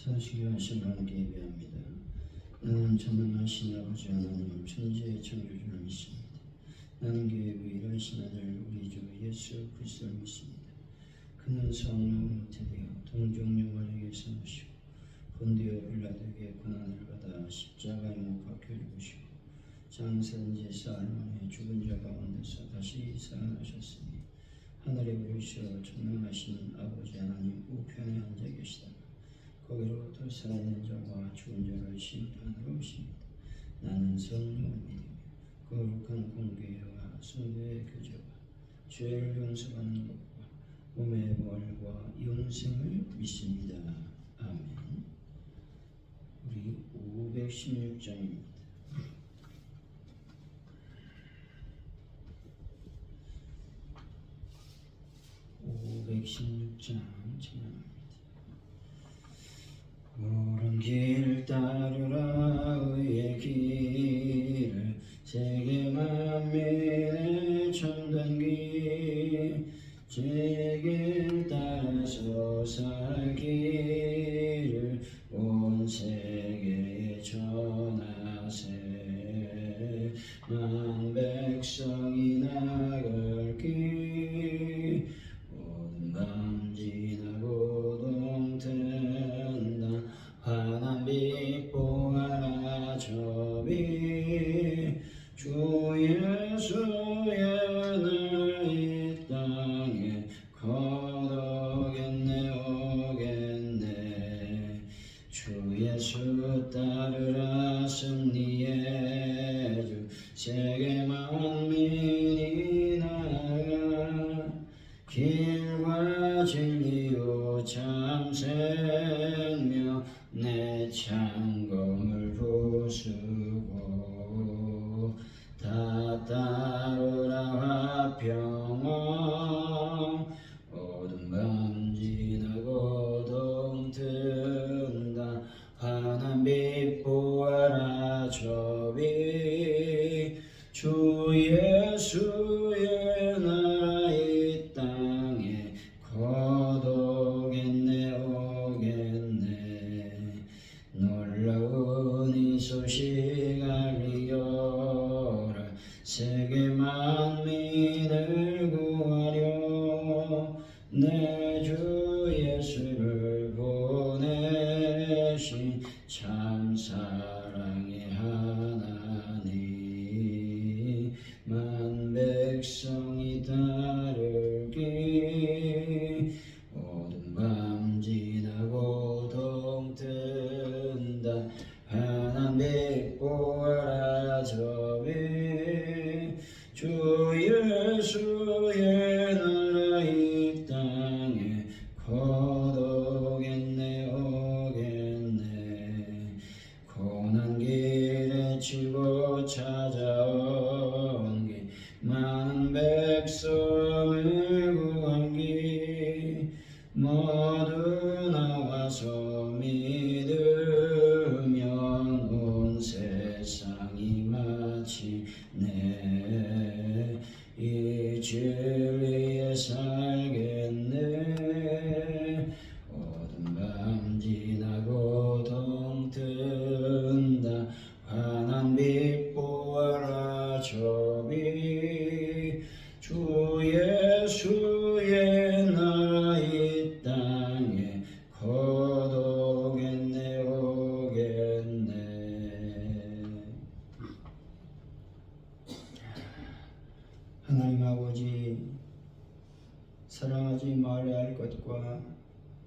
선식여하신 하나님께 예배합니다. 나는 전능하신 아버지 하나님 천지의 창조주를 믿습니다. 나는 교회의 유일하신 아들 우리 주 예수 그리스도를 믿습니다. 그는 성령으로 태되어 동정녀마리에게서 나시고 본디오 빌라도에게 고난을 받아 십자가에 못 박혀 죽으시고 장사된 지 사흘 만에 죽은 자 가운데서 다시 살아나셨으니 하늘에 오르시어 전능하신 아버지 하나님 우편에 앉아 계시다가 거기로부터 살아있는 자와 죽은 자를 심판하러 오십니다. 나는 성령을 믿으며 거룩한 공교회와 성도의 교제와 죄를 용서받는 것과 몸의 부활과 영생을 믿습니다. 아멘. 우리 516장입니다. 516장 찬양합니다. 옳은 길 따르라 의의 길을 세계 만민의 참된 길 제 길 따라서 살 길을 온 세계에 전하세 만 백성이 나갈 길 온 밤 지나고 동튼다 환한 빛 보아라 저비 주 예수의 날 이 땅에 거두겠네 오겠네 주 예수 따르라 승리의 주 세계 만민이 나가 길과 진리요 참 생명 내 창검을 부수고 다 따르라 화평왕 어둠 밤 지나고 동튼다 환한 빛 보아라 저비 주 예수의 나라 이 땅에 거두겠네 오겠네 놀라운 이 소식 알리겨라 세계 만민을 구하려 내 주 예수를 보내신 참 사랑의 하나님 만 백성이 따르기 어둠 밤 지나고 동튼다 환한 빛 보아라 저비 주 예수의 나라 이 땅에 거두겠네 오겠네 고난 길에 치고 찾아온 길 많은 백성을 구한 길 모두 나와서 믿으면 온 세상이 마치네 이 진리에 살겠네 어둠 밤 지나고 동튼다 환한 빛 보아라 저비 주 예수의 나라 이 땅에 거두겠네 오겠네. 하나님 아버지 사랑하지 말아야 할 것과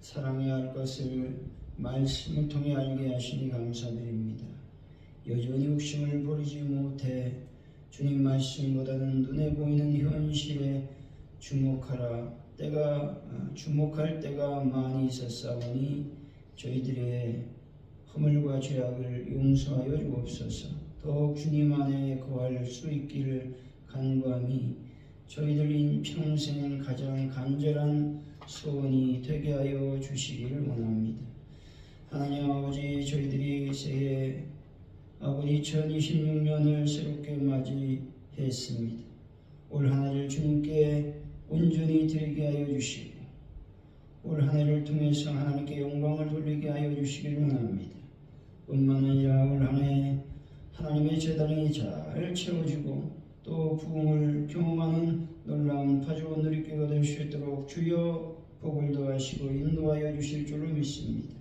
사랑해야 할 것을 말씀을 통해 알게 하시니 감사드립니다. 여전히 욕심을 버리지 못해 주님 말씀보다는 눈에 보이는 현실에 주목할 때가 많이 있었사오니 저희들의 허물과 죄악을 용서하여 주옵소서. 더욱 주님 안에 거할 수 있기를 간구하니 저희들 평생 가장 간절한 소원이 되게 하여 주시기를 원합니다. 하나님 아버지 저희들이 새해 아버지 2026년을 새롭게 맞이했습니다. 올 한 해를 주님께 온전히 드리게 하여 주시고 올 한 해를 통해서 하나님께 영광을 돌리게 하여 주시길 원합니다. 뿐만 아니라 올 한 해 하나님의 재단이 잘 채워지고 또 부흥을 경험하는 놀라운 파주원 누리교회가 될 수 있도록 주여 복을 더하시고 인도하여 주실 줄로 믿습니다.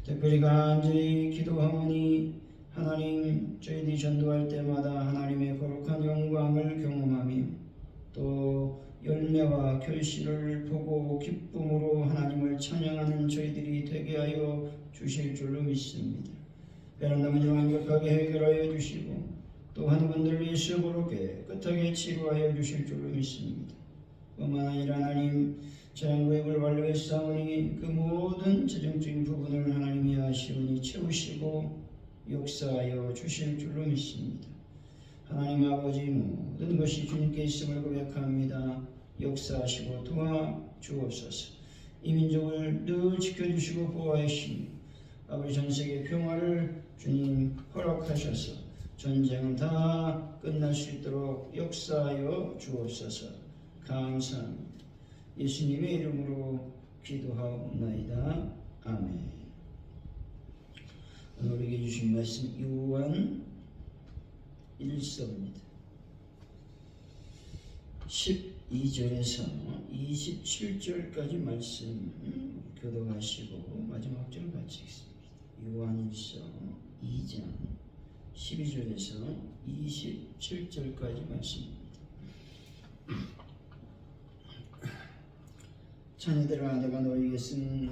특별히 간절히 기도하오니 하나님, 저희들이 전도할 때마다 하나님의 거룩한 영광을 경험하며 또 열매와 결실을 보고 기쁨으로 하나님을 찬양하는 저희들이 되게 하여 주실 줄로 믿습니다. 베란다 문제 완벽하게 해결하여 주시고 또 환우분들을 위해서 그렇게 깨끗하게 치료하여 주실 줄로 믿습니다. 뿐만 아니라 하나님, 재난구역을 완료했사오니 그 모든 재정적인 부분을 하나님이 아시오니 채우시고 역사하여 주실 줄로 믿습니다. 하나님 아버지, 모든 것이 주님께 있음을 고백합니다. 역사하시고 도와주옵소서. 이 민족을 늘 지켜주시고 보호하시며 아버지, 전세계 평화를 주님 허락하셔서 전쟁은 다 끝날 수 있도록 역사하여 주옵소서. 감사합니다. 예수님의 이름으로 기도하옵나이다. 아멘. 오늘 우리에게 주신 말씀 요한 1서입니다. 12절에서 27절까지 말씀 교독하시고 마지막 절 마치겠습니다. 요한 1서 2장 12절에서 27절까지 말씀입니다. 자녀들아, 내가 너희에게 쓰는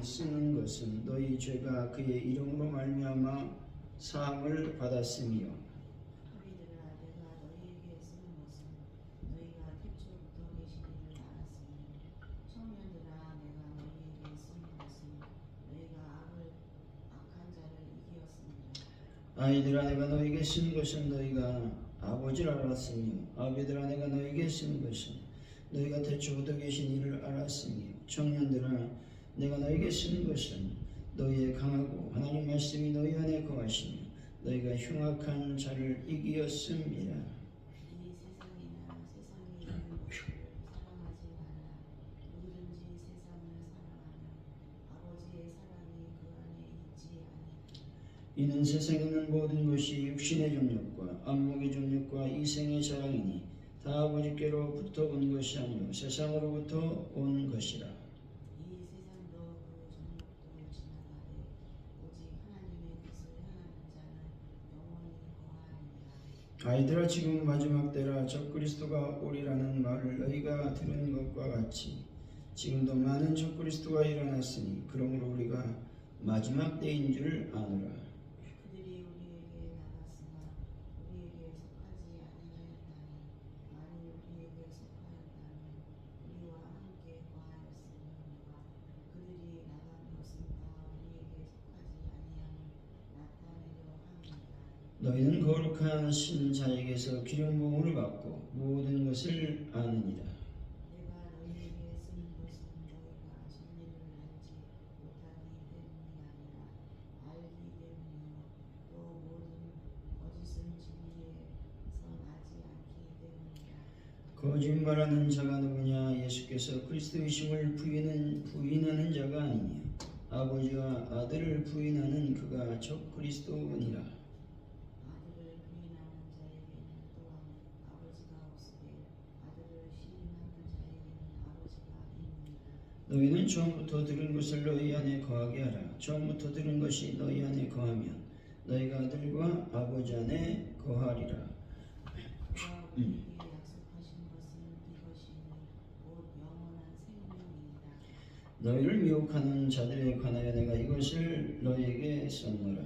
것은 너희 죄가 그의 이름으로 말미암아 사함을 받았으며, 너희들아, 내가 너희에게 쓰는 것은 너희가 태초부터 계신 이를 알았으니, 청년들아, 내가 너희에게 쓰는 것은 너희가 악한 자를 이기었습니다. 아이들아, 내가 너희에게 쓴 것은 너희가 아버지를 알았으며, 아비들아, 내가 너희에게 쓴 것은 너희가 태초부터 계신 이를 알았으며, 청년들아, 내가 너희에게 쓴 것은 너희의 강하고 하나님 말씀이 너희 안에 거하시며 너희가 흉악한 자를 이기었습니다. 이 세상이나 세상에 있는 것을 사랑하지 마라. 누구든지 세상을 사랑하면 아버지의 사랑이 그 안에 있지 아니하니. 이는 세상에 있는 모든 것이 육신의 정욕과 안목의 정욕과 이생의 자랑이니 다 아버지께로부터 온 것이 아니요 세상으로부터 온 것이라. 이 세상도 그 정욕도 지나가되 오직 하나님의 뜻을 행하는 자는 영원히 거하리라. 아이들아, 지금 마지막 때라. 적그리스도가 오리라는 말을 너희가 들은 것과 같이 지금도 많은 적그리스도가 일어났으니 그러므로 우리가 마지막 때인 줄 아노라. 그들이 우리에게 나갔으나 우리에게 속하지 아니하였나니, 만일 우리에게 속하였다면 우리와 함께 거하였으리로다. 그들이 나간 것은 다 우리에게 속하지 아니함을 나타내려 함이라. 너희는 거룩한 신자에게서 기름 부음을 받고 모든 것을 아느니라. 내가 너희에게 쓰는 것은 너희가 진리를 알지 못하기 때문이 아니라 알기 때문이요, 또 모든 거짓은 진리에서 나지 않기 때문이라. 거짓말하는 자가 누구냐? 예수께서 그리스도이심을 부인하는 자가 아니냐? 아버지와 아들을 부인하는 그가 적그리스도니라. 아들을 부인하는 자에게는 또한 아버지가 없으되 아들을 시인하는 자에게는 아버지가 있느니라. 너희는 처음부터 들은 것을 너희 안에 거하게 하라. 처음부터 들은 것이 너희 안에 거하면 너희가 아들과 아버지 안에 거하리라. 그가 우리에게 약속하신 것은 이것이니 곧 영원한 생명이니라. 너희를 미혹하는 자들에 관하여 내가 이것을 너희에게 썼노라.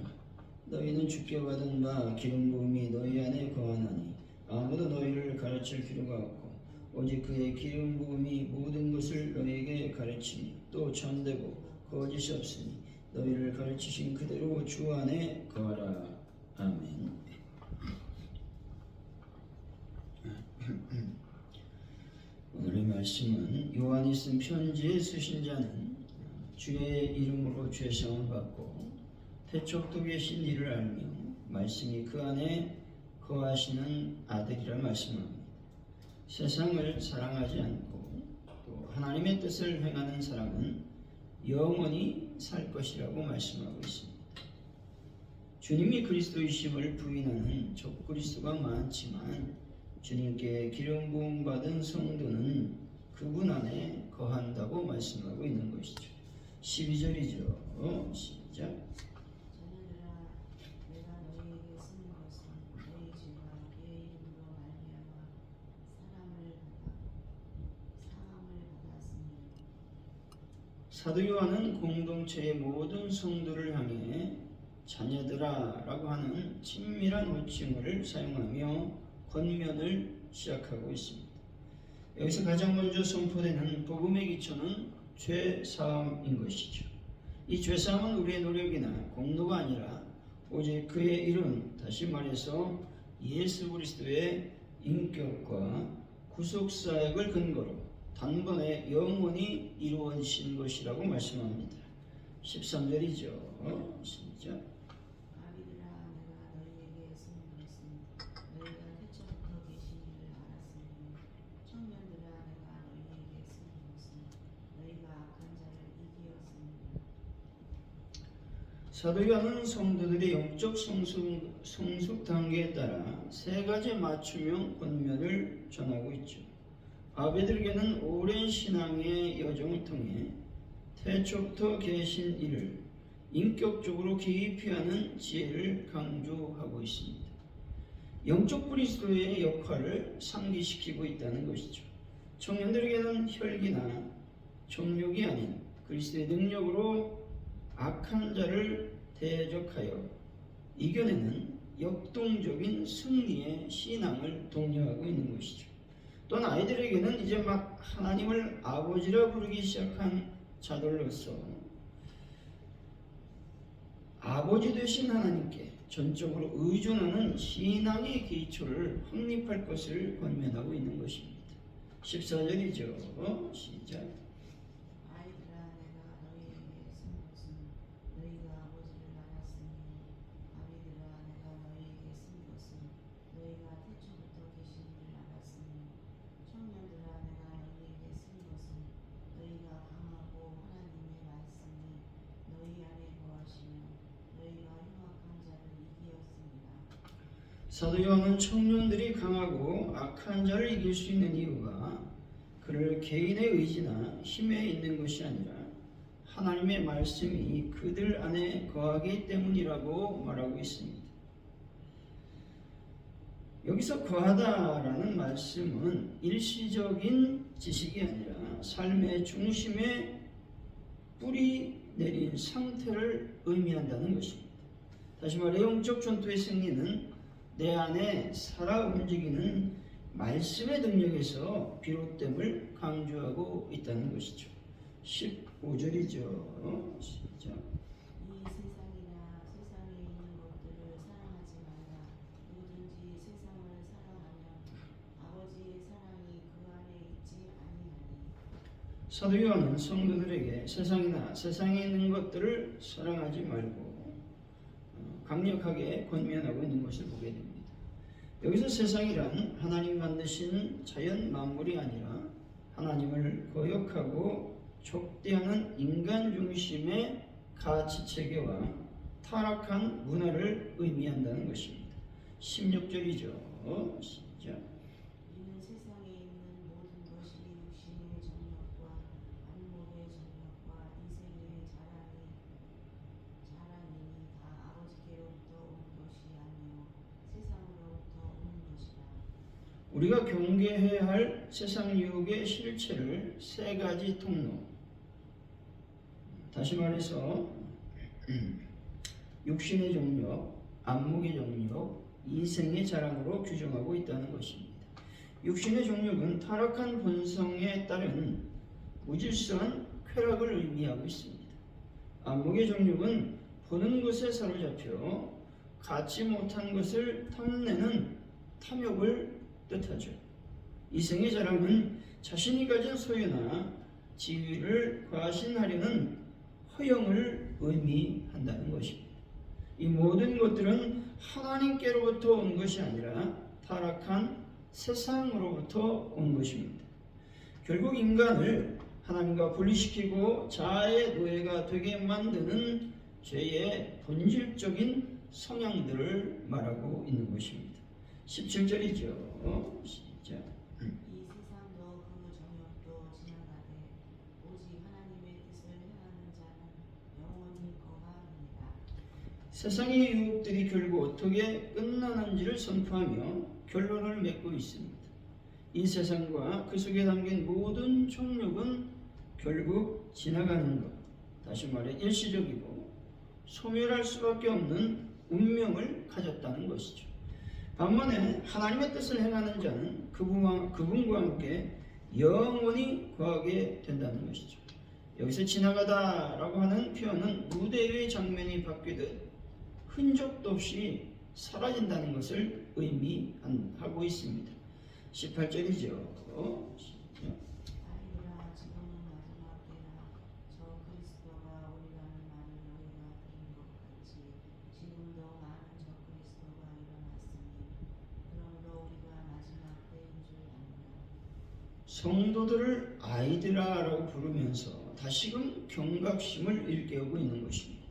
너희는 주께 받은 바 기름 부음이 너희 안에 거하나니 아무도 너희를 가르칠 필요가 없고 오직 그의 기름 부음이 모든 것을 너희에게 가르치니 또 참되고 거짓이 없으니 너희를 가르치신 그대로 주 안에 거하라. 아멘. 오늘의 말씀은 요한이 쓴 편지에 쓰신 자는 주의 이름으로 죄성을 받고 태초부터 계신 이를 알며 말씀이 그 안에 거하시는 아들이라 말씀합니다. 세상을 사랑하지 않고 또 하나님의 뜻을 행하는 사람은 영원히 살 것이라고 말씀하고 있습니다. 주님이 그리스도이심을 부인하는 적그리스도가 많지만 주님께 기름 부음 받은 성도는 그분 안에 거한다고 말씀하고 있는 것이죠. 12절이죠. 시작. 자녀들아 내가 너희에게 쓰는 것은 너희 죄와 그의 이름으로 말미암아 사함을 받았으니 사도 요한은 공동체의 모든 성도를 향해 자녀들아 라고 하는 친밀한 호칭어를 사용하며 권면을 시작하고 있습니다. 여기서 가장 먼저 선포되는 복음의 기초는 죄사함인 것이죠. 이 죄사함은 우리의 노력이나 공로가 아니라 오직 그의 이름, 다시 말해서 예수 그리스도의 인격과 구속사역을 근거로 단번에 영원히 이루어진 것이라고 말씀합니다. 13절이죠. 시작. 아비들아 내가 너희에게 쓰는 것은 너희가 태초부터 계신 이를 알았으니 청년들아 내가 너희에게 쓰는 것은 너희가 악한 자를 이기었습니다. 사도 요한은 성도들의 영적 성숙 단계에 따라 세 가지 맞춤형 권면을 전하고 있죠. 아베들에게는 오랜 신앙의 여정을 통해 태초부터 계신 이를 인격적으로 깊이 아는 지혜를 강조하고 있습니다. 영적 그리스도의 역할을 상기시키고 있다는 것이죠. 청년들에게는 혈기나 정욕이 아닌 그리스도의 능력으로 악한 자를 대적하여 이겨내는 역동적인 승리의 신앙을 독려하고 있는 것이죠. 또한 아이들에게는 이제 막 하나님을 아버지라 부르기 시작한 자들로서 아버지 되신 하나님께 전적으로 의존하는 신앙의 기초를 확립할 것을 권면하고 있는 것입니다. 14절이죠. 시작. 아이들아 내가 너희에게 쓰는 것은 너희가 아버지를 알았으니 아비들아 내가 너희에게 쓰는 것은 너희가 태초부터 계신 이를 알았으니 청년들아 내가 너희에게 쓰는 것은 너희가 강하고 하나님의 말씀이 너희 안에 거하시며 너희가 흉악한 자를 이기었습니다. 사도 요한은 청년들이 강하고 악한 자를 이길 수 있는 이유가 그를 개인의 의지나 힘에 있는 것이 아니라 하나님의 말씀이 그들 안에 거하기 때문이라고 말하고 있습니다. 여기서 거하다라는 말씀은 일시적인 지식이 아니라 삶의 중심에 뿌리 내린 상태를 의미한다는 것입니다. 다시 말해 영적 전투의 승리는 내 안에 살아 움직이는 말씀의 능력에서 비롯됨을 강조하고 있다는 것이죠. 15절이죠. 시작. 이 세상이나 세상에 있는 것들을 사랑하지 말라. 누구든지 세상을 사랑하면 아버지의 사랑이 그 안에 있지 아니하니. 사도 요한은 성도들에게 세상이나 세상에 있는 것들을 사랑하지 말고 강력하게 권면하고 있는 것을 보게 됩니다. 여기서 세상이란 하나님 만드신 자연 만물이 아니라 하나님을 거역하고 족대하는 인간 중심의 가치 체계와 타락한 문화를 의미한다는 것입니다. 16절이죠. 시작. 이는 세상에 있는 모든 것이 육신의 정욕과 안목의 정욕과 이생의 자랑이니 다 아버지께로부터 온 것이 아니요 세상으로부터 오는 것이라. 우리가 경계해야 할 세상 유혹의 실체를 세 가지 통로, 다시 말해서 육신의 정욕, 안목의 정욕, 이생의 자랑으로 규정하고 있다는 것입니다. 육신의 정욕은 타락한 본성에 따른 무질서한 쾌락을 의미하고 있습니다. 안목의 정욕은 보는 것에 사로잡혀 갖지 못한 것을 탐내는 탐욕을 뜻하죠. 이생의 자랑은 자신이 가진 소유나 지위를 과신하려는 허영을 의미한다는 것입니다. 이 모든 것들은 하나님께로부터 온 것이 아니라 타락한 세상으로부터 온 것입니다. 결국 인간을 하나님과 분리시키고 자아의 노예가 되게 만드는 죄의 본질적인 성향들을 말하고 있는 것입니다. 17절이죠. 시작. 이 세상도 그 정욕도 지나가되 오직 하나님의 뜻을 행하는 자는 영원히 거하리니라. 세상의 유혹들이 결국 어떻게 끝나는지를 선포하며 결론을 맺고 있습니다. 이 세상과 그 속에 담긴 모든 정욕은 결국 지나가는 것, 다시 말해 일시적이고 소멸할 수밖에 없는 운명을 가졌다는 것이죠. 반면에 하나님의 뜻을 행하는 자는 그분과 함께 영원히 거하게 된다는 것이죠. 여기서 지나가다라고 하는 표현은 무대 위의 장면이 바뀌듯 흔적도 없이 사라진다는 것을 의미하고 있습니다. 18절이죠. 아이들아 지금은 마지막 때라 저 그리스도가 오리라는 말을 너희가 들은 것 같이 지금도 많은 저 그리스도가 일어났으니 그러므로 우리가 마지막 때인 줄 압니다. 성도들을 아이들아라고 부르면서 다시금 경각심을 일깨우고 있는 것입니다.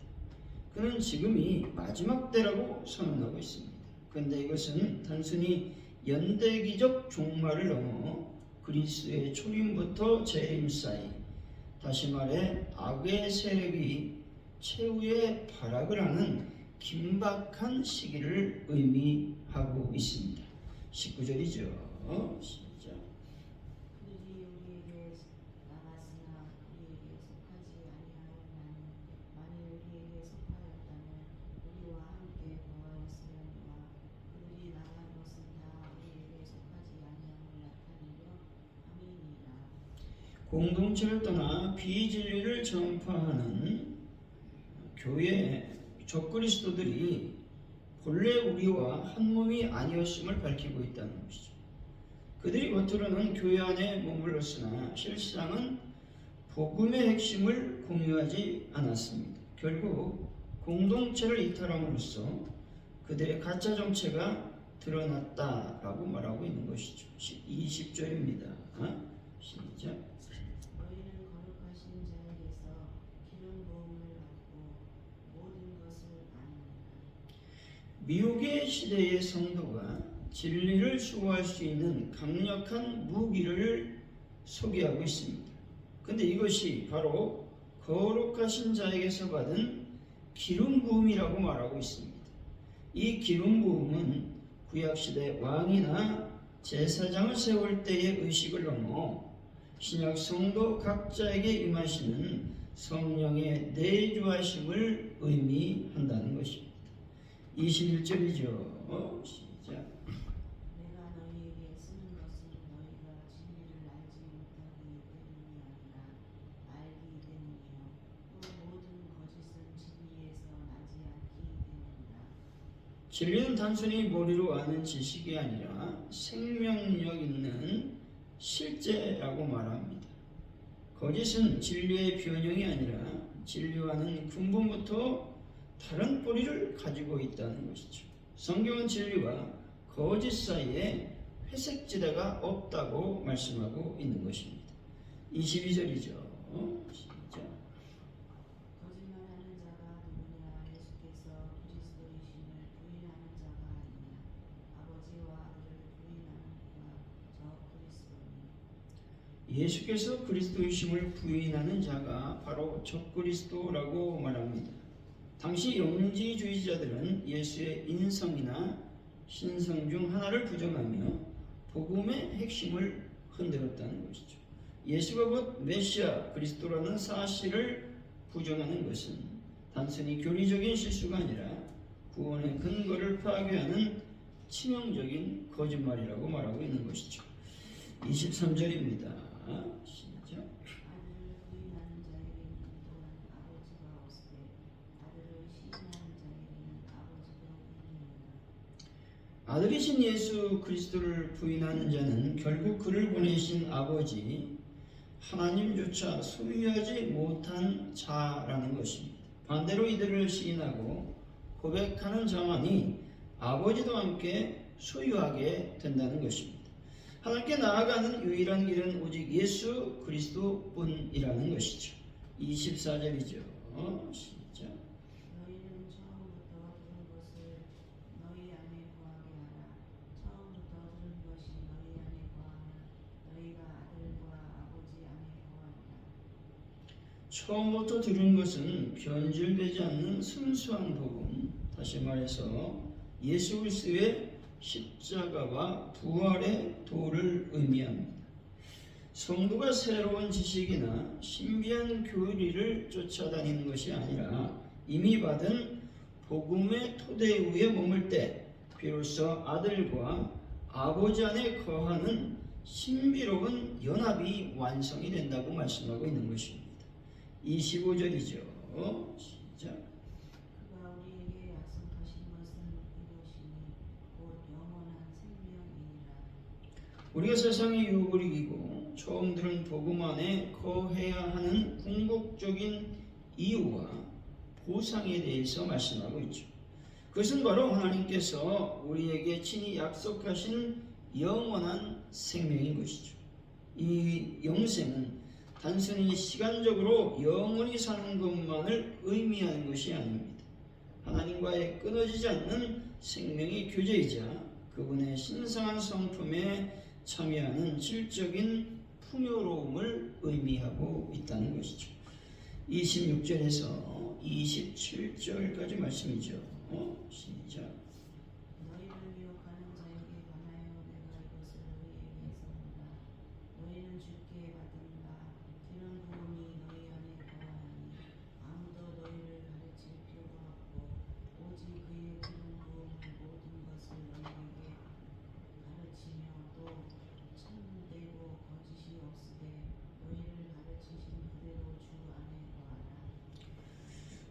그는 지금이 마지막 때라고 선언하고 있습니다. 그런데 이것은 단순히 연대기적 종말을 넘어 그리스도의 초림부터 재림 사이, 다시 말해 악의 세력이 최후의 발악을 하는 긴박한 시기를 의미하고 있습니다. 19절이죠. 시작. 그들이 우리에게 나갔으나 우리에게 속하지 아니하였나니 만일 우리에게 속하였다면 우리와 함께 거하였으려니와 그들이 나간 것은 다 우리에게 속하지 아니함을 나타내려 함이니라. 공동체를 떠나 비진리를 전파하는 교회 적그리스도들이 본래 우리와 한 몸이 아니었음을 밝히고 있다는 것이죠. 그들이 겉으로는 교회 안에 머물렀으나 실상은 복음의 핵심을 공유하지 않았습니다. 결국 공동체를 이탈함으로써 그들의 가짜 정체가 드러났다라고 말하고 있는 것이죠. 20절입니다. 시작. 너희는 거룩하신 자에게서 기름 부음을 받고 모든 것을 아느니라. 미혹의 시대의 성도가 진리를 수호할 수 있는 강력한 무기를 소개하고 있습니다. 근데 이것이 바로 거룩하신 자에게서 받은 기름 부음이라고 말하고 있습니다. 이 기름 부음은 구약시대 왕이나 제사장을 세울 때의 의식을 넘어 신약 성도 각자에게 임하시는 성령의 내주하심을 의미한다는 것입니다. 21절이죠. 시작. 내가 너희에게 쓰는 것은 너희가 진리를 알지 못하기 때문이 아니라 알기 때문이요 또 모든 거짓은 진리에서 나지 않기 때문이라. 진리는 단순히 머리로 아는 지식이 아니라 생명력 있는 실제라고 말합니다. 거짓은 진리의 변형이 아니라 진리와는 근본부터 다른 뿌리를 가지고 있다는 것이죠. 성경은 진리와 거짓 사이에 회색지대가 없다고 말씀하고 있는 것입니다. 22절이죠. 시작. 거짓말하는 자가 누구냐 예수께서 그리스도이심을 부인하는 자가 아니냐 아버지와 아들을 부인하는 이가 저 그리스도니. 예수께서 그리스도이심을 부인하는 자가 바로 적그리스도라고 말합니다. 당시 영지주의자들은 예수의 인성이나 신성 중 하나를 부정하며 복음의 핵심을 흔들었다는 것이죠. 예수가 곧 메시아 그리스도라는 사실을 부정하는 것은 단순히 교리적인 실수가 아니라 구원의 근거를 파괴하는 치명적인 거짓말이라고 말하고 있는 것이죠. 23절입니다. 시작. 아들을 부인하는 자에게는 또한 아버지가 없으되 아들을 시인하는 자에게는 아버지도 있느니라. 아들이신 예수 그리스도를 부인하는 자는 결국 그를 보내신 아버지 하나님조차 소유하지 못한 자라는 것입니다. 반대로 이들을 시인하고 고백하는 자만이 아버지도 함께 소유하게 된다는 것입니다. 하나님께 나아가는 유일한 길은 오직 예수 그리스도뿐이라는 것이죠. 24절이죠. 시작. 너희는 처음부터 들은 것을 너희 안에 거하게 하라. 처음부터 들은 것이 너희 안에 거하면 너희가 아들과 아버지 안에 거하리라. 처음부터 들은 것은 변질되지 않는 순수한 복음, 다시 말해서 예수 그리스도의 십자가와 부활의 도를 의미합니다. 성도가 새로운 지식이나 신비한 교리를 쫓아다니는 것이 아니라 이미 받은 복음의 토대 위에 머물 때 비로소 아들과 아버지 안에 거하는 신비로운 연합이 완성이 된다고 말씀하고 있는 것입니다. 25절이죠. 시작. 그가 우리에게 약속하신 것은 이것이니 곧 영원한 생명이니라. 우리가 세상의 유혹을 이기고 처음 들은 복음 안에 거해야 하는 궁극적인 이유와 보상에 대해서 말씀하고 있죠. 그것은 바로 하나님께서 우리에게 친히 약속하신 영원한 생명인 것이죠. 이 영생은 단순히 시간적으로 영원히 사는 것만을 의미하는 것이 아닙니다. 하나님과의 끊어지지 않는 생명의 교제이자 그분의 신성한 성품에 참여하는 질적인 풍요로움을 의미하고 있다는 것이죠. 26절에서 27절까지 말씀이죠. 시작. 너희를 미혹하는 자에게 관하여 내가 이것을 너희에게 썼노라. 너희는 주께 받은 바 기름 부음이 너희 안에 거하니 아무도 너희를 가르칠 필요가 없고 오직 그의 기름 부음은 모든 것을 너희에게 가르치며 또 참되고 거짓이 없으되 너희를 가르치신 그대로 주 안에 거하라.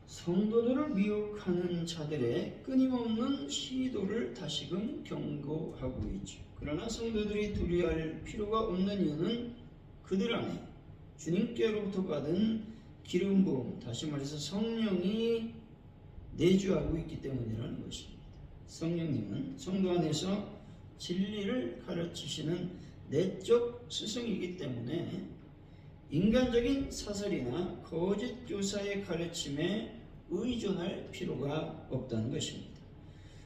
성도들을 미혹하는 자들의 끊임없는 시도를 다시금 경고하고 있죠. 그러나 성도들이 두려워할 필요가 없는 이유는 그들 안에 주님께로부터 받은 기름 부음, 다시 말해서 성령이 내주하고 있기 때문이라는 것입니다. 성령님은 성도 안에서 진리를 가르치시는 내적 스승이기 때문에 인간적인 사설이나 거짓 교사의 가르침에 의존할 필요가 없다는 것입니다.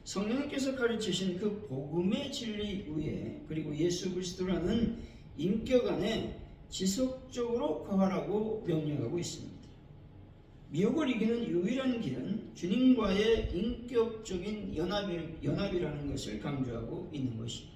성령님께서 가르치신 그 복음의 진리 위에 그리고 예수 그리스도라는 인격 안에 지속적으로 거하라고 명령하고 있습니다. 미혹을 이기는 유일한 길은 주님과의 인격적인 연합이라는 것을 강조하고 있는 것입니다.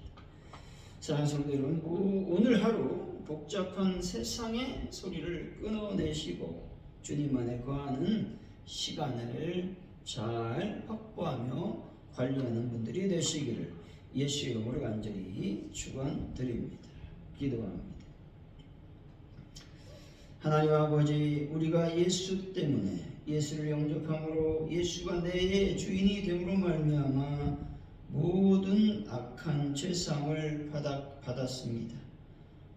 사랑하는 성도 여러분, 오늘 하루 복잡한 세상의 소리를 끊어내시고 주님 안에 거하는 시간을 잘 확보하며 관리하는 분들이 되시기를 예수 이름으로 간절히 축원드립니다. 기도합니다. 하나님 아버지, 우리가 예수 때문에 예수를 영접함으로 예수가 내 주인이 됨으로 말미암아 모든 악한 죄사함을 받았습니다.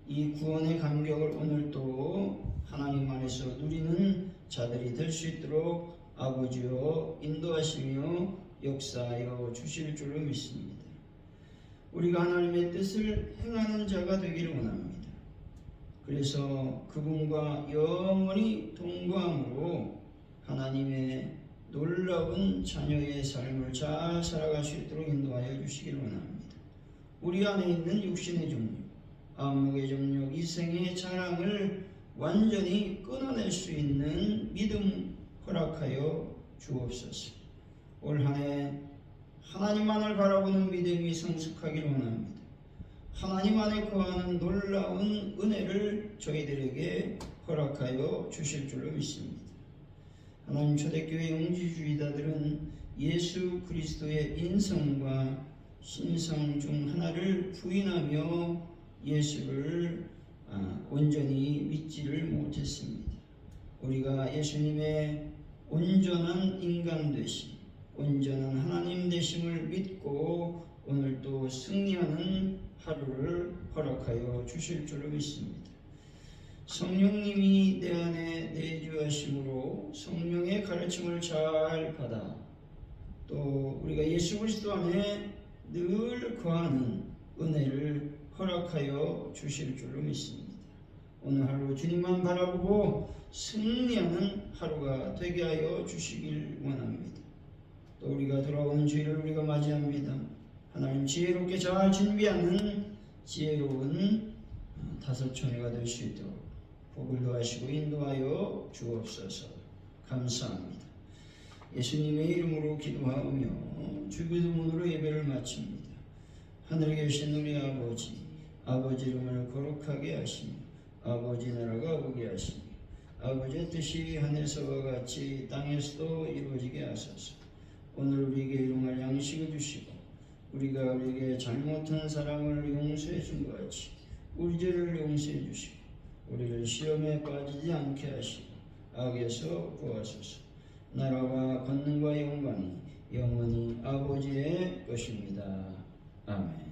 이 구원의 감격을 오늘도 하나님 안에서 누리는 자들이 될 수 있도록 아버지여 인도하시며 역사하여 주실 줄로 믿습니다. 우리가 하나님의 뜻을 행하는 자가 되기를 원합니다. 그래서 그분과 영원히 동거함으로 하나님의 놀라운 자녀의 삶을 잘 살아갈 수 있도록 인도하여 주시기를 원합니다. 우리 안에 있는 육신의 정욕, 안목의 정욕, 이생의 자랑을 완전히 끊어낼 수 있는 믿음 허락하여 주옵소서. 올 한 해 하나님만을 바라보는 믿음이 성숙하기를 원합니다. 하나님 안에 거하는 놀라운 은혜를 저희들에게 허락하여 주실 줄로 믿습니다. 하나님, 초대교회 영지주의자들은 예수 그리스도의 인성과 신성 중 하나를 부인하며 예수를 온전히 믿지를 못했습니다. 우리가 예수님의 온전한 인간 되심, 온전한 하나님 되심을 믿고 오늘도 승리하는 하루를 허락하여 주실 줄로 믿습니다. 성령님이 내 안에 내주하심으로 성령의 가르침을 잘 받아 또 우리가 예수 그리스도 안에 늘 거하는 은혜를 허락하여 주실 줄로 믿습니다. 오늘 하루 주님만 바라보고 승리하는 하루가 되게 하여 주시길 원합니다. 또 우리가 돌아오는 주일을 우리가 맞이합니다. 하나님 지혜롭게 잘 준비하는 지혜로운 다섯 총회가 될 수 있도록 복을 더하시고 인도하여 주옵소서. 감사합니다. 예수님의 이름으로 기도하며 주기도문으로 예배를 마칩니다. 하늘에 계신 우리 아버지, 아버지 이름을 거룩하게 하시며 아버지 나라가 오게 하시며 아버지의 뜻이 하늘에서와 같이 땅에서도 이루어지게 하소서. 오늘 우리에게 일용할 양식을 주시고 우리가 우리에게 잘못한 사람을 용서해 준 것 같이 우리 죄를 용서해 주시고 우리를 시험에 빠지지 않게 하시고 악에서 구하소서. 나라와 권능과 영광이 영원히 아버지의 것입니다. 아멘.